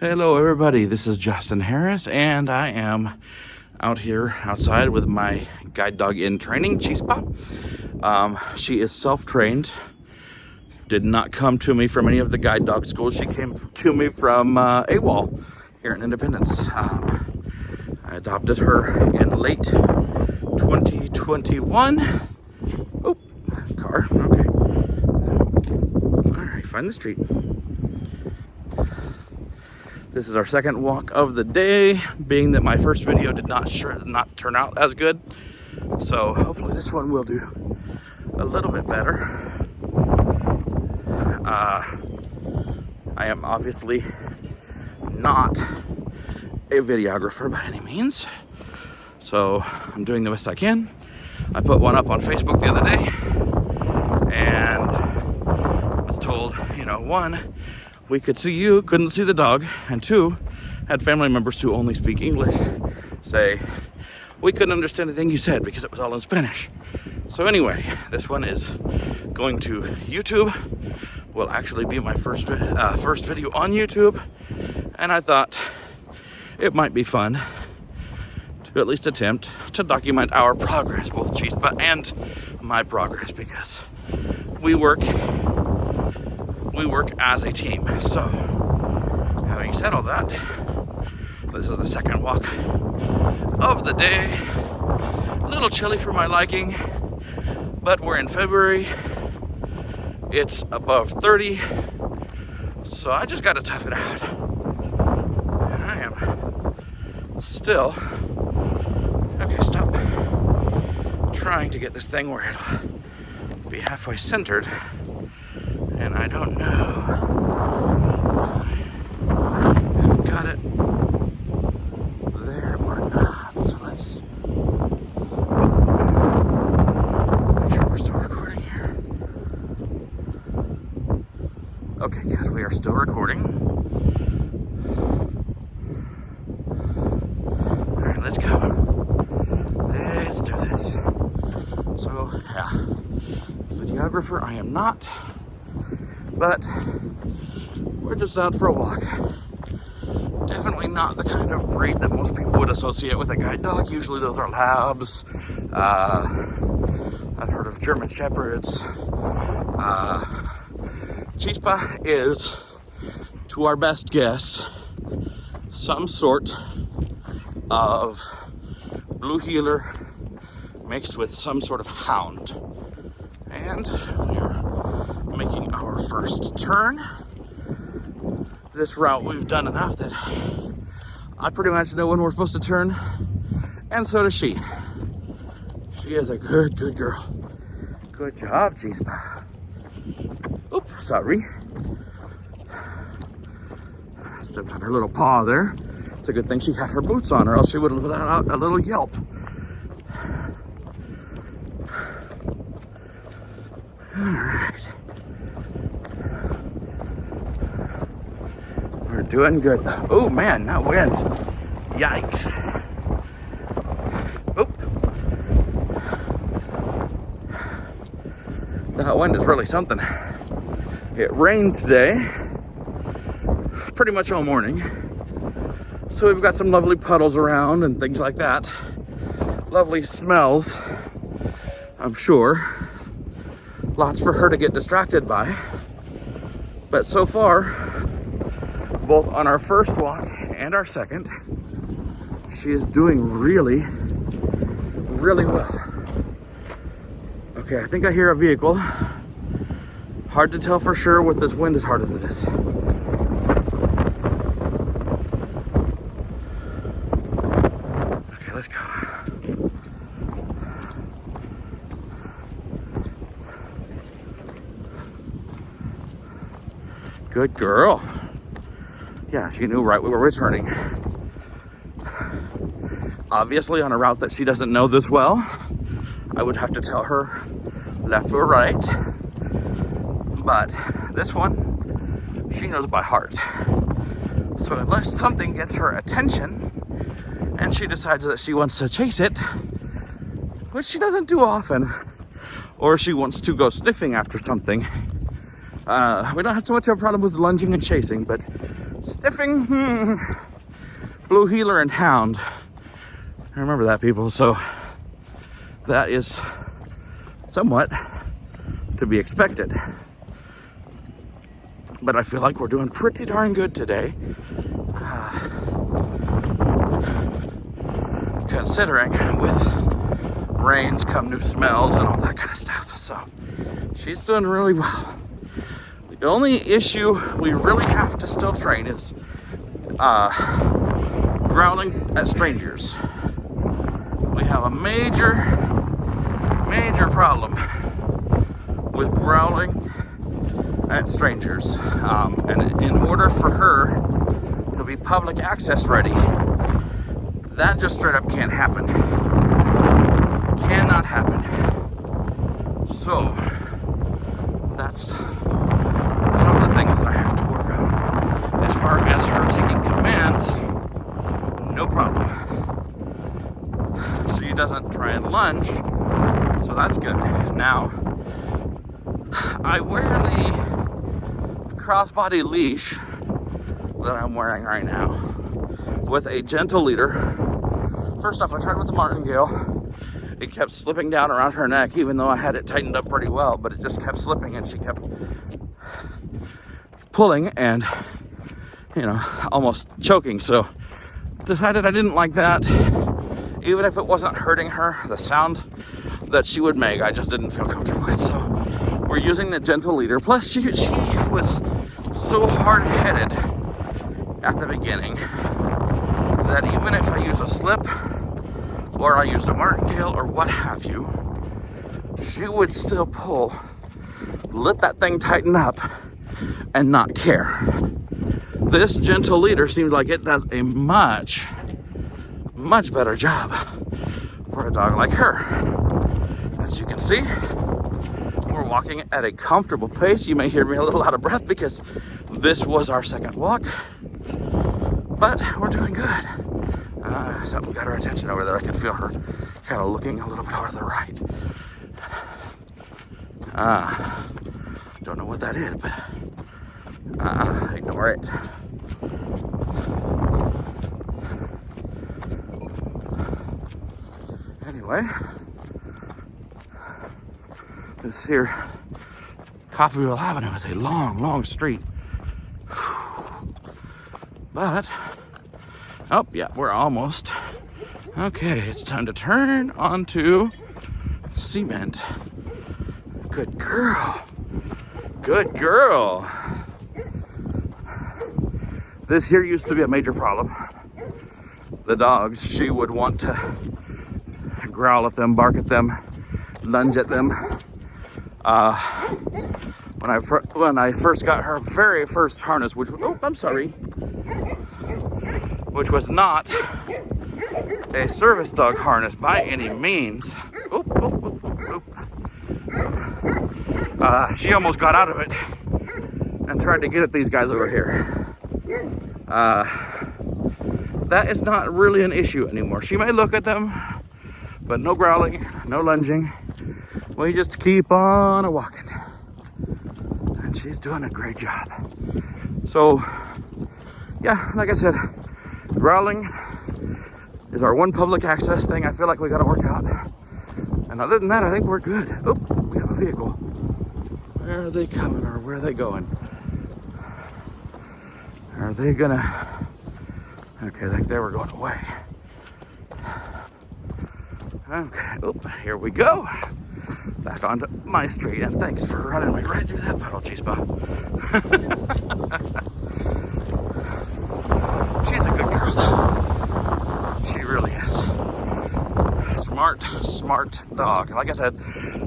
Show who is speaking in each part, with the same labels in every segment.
Speaker 1: Hello everybody, this is Justin Harris and I am out here outside with my guide dog in training, Chispa. She is self-trained, did not come to me from any of the guide dog schools. She came to me from AWOL here in Independence. I adopted her in late 2021. Oh, car, okay. All right, find the street. This is our second walk of the day, being that my first video did not turn out as good. So hopefully this one will do a little bit better. I am obviously not a videographer by any means, so I'm doing the best I can. I put one up on Facebook the other day and was told, one, we could see you, couldn't see the dog, and two, had family members who only speak English say, we couldn't understand anything you said because it was all in Spanish. So anyway, this one is going to YouTube. Will actually be my first video on YouTube, and I thought it might be fun to at least attempt to document our progress, both Chispa and my progress, because we work as a team. So, having said all that, this is the second walk of the day. A little chilly for my liking, but we're in February. It's above 30, so I just gotta tough it out. And I am still, okay, stop, trying to get this thing where it'll be halfway centered. And I don't know if I've got it there or not. So let's make sure we're still recording here. Okay, good. We are still recording. All right, let's go. Let's do this. So, yeah, videographer I am not. But we're just out for a walk. Definitely not the kind of breed that most people would associate with a guide dog. Usually those are labs. I've heard of German Shepherds. Chispa is, to our best guess, some sort of blue heeler mixed with some sort of hound. And we're making our first turn. This route we've done enough that I pretty much know when we're supposed to turn, and so does she. She is a good girl. Good job, Chispa. Oops, sorry. Stepped on her little paw there. It's a good thing she had her boots on, or else she would have let out a little yelp. All right. We're doing good though. Oh man, that wind. Yikes. Oop. That wind is really something. It rained today, pretty much all morning. So we've got some lovely puddles around and things like that. Lovely smells, I'm sure. Lots for her to get distracted by. But so far, both on our first walk and our second, she is doing really well. Okay, I think I hear a vehicle. Hard to tell for sure with this wind as hard as it is. Okay, let's go. Good girl. Yeah, she knew right we were returning. Obviously, on a route that she doesn't know this well, I would have to tell her left or right. But this one, she knows by heart. So unless something gets her attention and she decides that she wants to chase it, which she doesn't do often, or she wants to go sniffing after something, We don't have so much of a problem with lunging and chasing, but stiffing, blue heeler and hound. I remember that, people. So that is somewhat to be expected. But I feel like we're doing pretty darn good today. Considering with rains come new smells and all that kind of stuff. So she's doing really well. The only issue we really have to still train is growling at strangers. We have a major problem with growling at strangers. And in order for her to be public access ready, that just straight up can't happen. Cannot happen. So that's one of the things that I have to work on. As far as her taking commands, no problem. She doesn't try and lunge, so that's good. Now, I wear the crossbody leash that I'm wearing right now with a gentle leader. First off, I tried with the martingale. It kept slipping down around her neck, even though I had it tightened up pretty well, but it just kept slipping and she kept pulling and, you know, almost choking. So decided I didn't like that. Even if it wasn't hurting her, the sound that she would make, I just didn't feel comfortable with. So we're using the gentle leader. Plus, she was so hard-headed at the beginning that even if I use a slip or I used a martingale or what have you, she would still pull, let that thing tighten up, and not care. This gentle leader seems like it does a much better job for a dog like her. As you can see, we're walking at a comfortable pace. You may hear me a little out of breath because this was our second walk, but we're doing good. Something got her attention over there. I could feel her kind of looking a little bit over to the right. Don't know what that is, but ignore it. Anyway, this here Coffeyville Avenue is a long street. But, oh yeah, we're almost. Okay, it's time to turn onto cement. Good girl. Good girl. This here used to be a major problem. The dogs, she would want to growl at them, bark at them, lunge at them. When I first got her very first harness, which was not a service dog harness by any means. She almost got out of it and tried to get at these guys over here. That is not really an issue anymore. She may look at them, but no growling, no lunging. We just keep on walking. And she's doing a great job. So, yeah, like I said, growling is our one public access thing I feel like we gotta work out. And other than that, I think we're good. Oh, we have a vehicle. Where are they coming or where are they going? Are they gonna... Okay, I think they were going away. Okay, oh, here we go. Back onto my street, and thanks for running me right through that puddle, Chispa. She's a good girl, though. She really is. Smart dog. Like I said,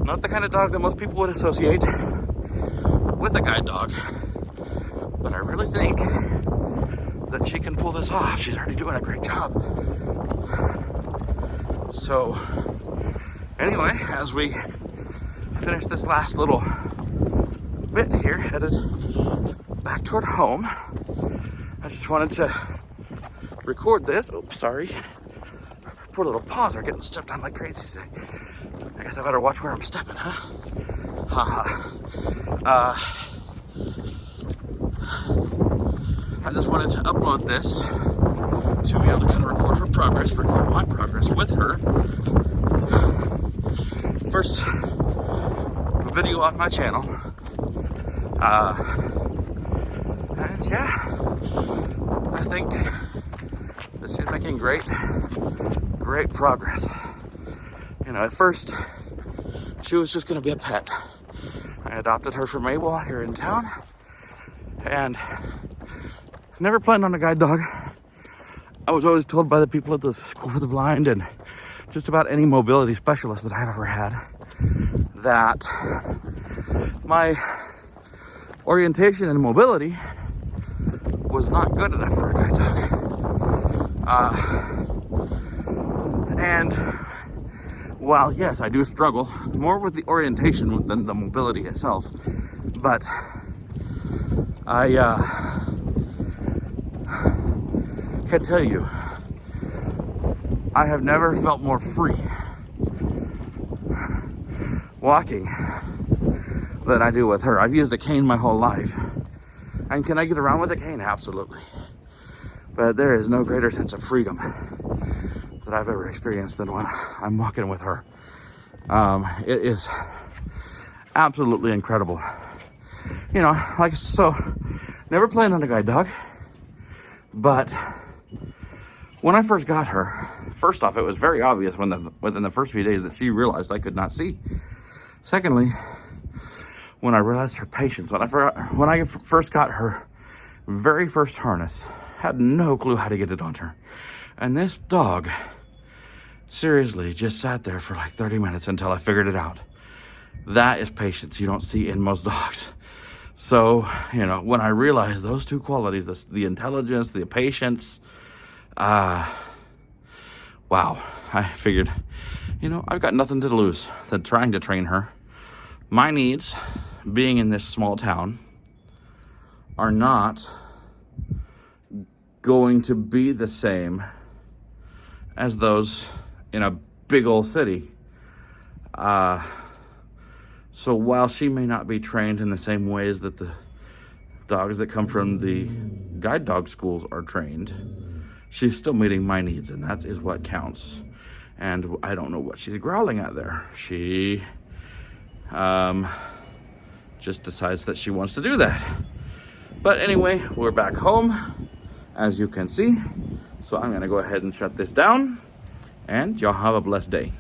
Speaker 1: not the kind of dog that most people would associate with a guide dog. But I really think that she can pull this off. She's already doing a great job. So, anyway, as we finish this last little bit here, headed back toward home, I just wanted to record this. Oops, sorry. Poor little paws are getting stepped on like crazy today. I guess I better watch where I'm stepping, huh? Haha. I just wanted to upload this to be able to kind of record her progress, record my progress with her. First video on my channel. And yeah, I think that she's making great progress. You know, at first, she was just gonna be a pet. I adopted her from Mabel here in town, and never planned on a guide dog. I was always told by the people at the School for the Blind and just about any mobility specialist that I've ever had that my orientation and mobility was not good enough for a guide dog. And while yes, I do struggle more with the orientation than the mobility itself, but I can tell you, I have never felt more free walking than I do with her. I've used a cane my whole life. And can I get around with a cane? Absolutely. But there is no greater sense of freedom that I've ever experienced than when I'm walking with her. It is absolutely incredible. You know, like, so, never planned on a guide dog, but when I first got her, first off, it was very obvious within the first few days that she realized I could not see. Secondly, when I realized her patience, when I first got her very first harness, had no clue how to get it on her. And this dog seriously just sat there for like 30 minutes until I figured it out. That is patience you don't see in most dogs. So, you know, when I realized those two qualities, the intelligence, the patience, wow, I figured, you know, I've got nothing to lose than trying to train her. My needs, being in this small town, are not going to be the same as those in a big old city. So while she may not be trained in the same ways that the dogs that come from the guide dog schools are trained, she's still meeting my needs, and that is what counts. And I don't know what she's growling at there. She just decides that she wants to do that. But anyway, we're back home, as you can see. So I'm gonna go ahead and shut this down, and y'all have a blessed day.